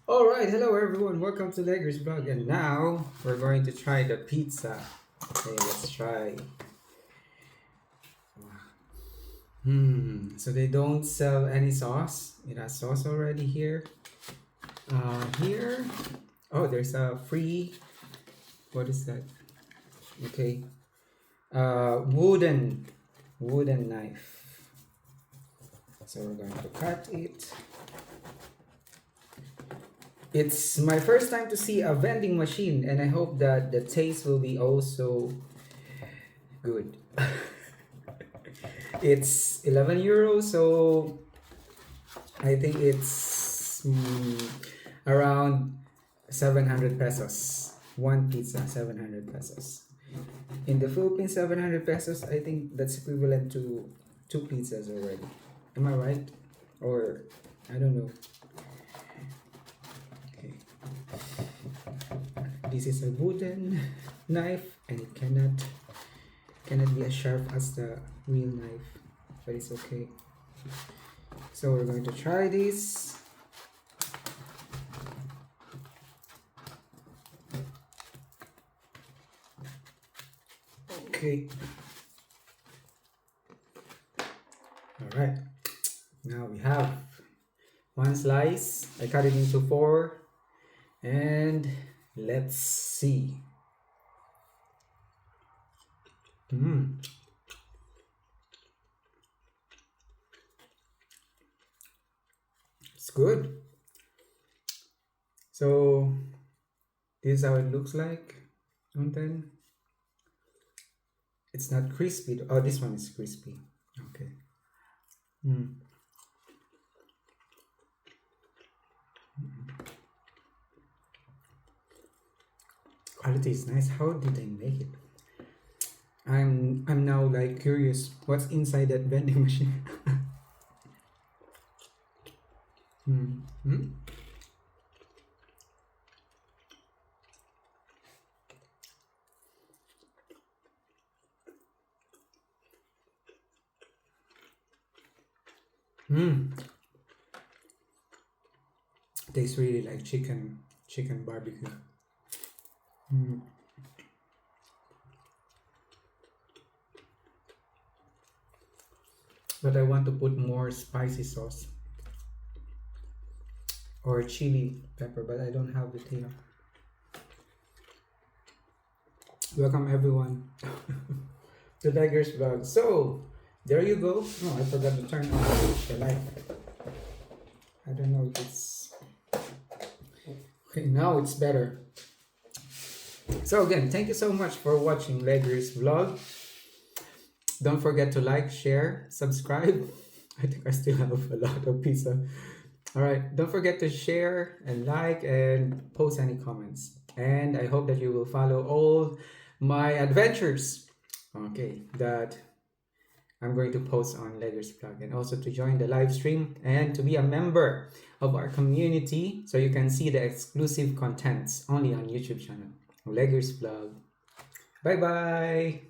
All right, hello everyone. Welcome to Legger's vlog, and now we're going to try the pizza. Okay, let's try. So they don't sell any sauce. It has sauce already here. Here. Oh, there's a free. What is that? Okay. Wooden knife. So we're going to cut it. It's my first time to see a vending machine, and I hope that the taste will be also good. It's 11 euros, so I think it's around 700 pesos. One pizza, 700 pesos. In the Philippines, 700 pesos, I think that's equivalent to two pizzas already. Am I right? Or I don't know. Okay. This is a wooden knife, and it cannot be as sharp as the real knife, but it's okay. So we're going to try this. Okay. All right. Now we have one slice. I cut it into four, and let's see. It's good. So this is how it looks like. And then it's not crispy. Oh, this one is crispy. Okay. Quality is nice. How did they make it? I'm now like curious what's inside that vending machine. Tastes really like chicken barbecue. But I want to put more spicy sauce or chili pepper, but I don't have it here. Welcome everyone to Legger's vlog. So there you go. Oh, I forgot to turn on the light. I don't know if it's okay. Now it's better. So again, thank you so much for watching Legger's vlog. Don't forget to like, share, subscribe. I think I still have a lot of pizza. All right, don't forget to share and like and post any comments. And I hope that you will follow all my adventures, okay, that I'm going to post on Legger's vlog, and also to join the live stream and to be a member of our community so you can see the exclusive contents only on YouTube channel, Legger's vlog. Bye bye.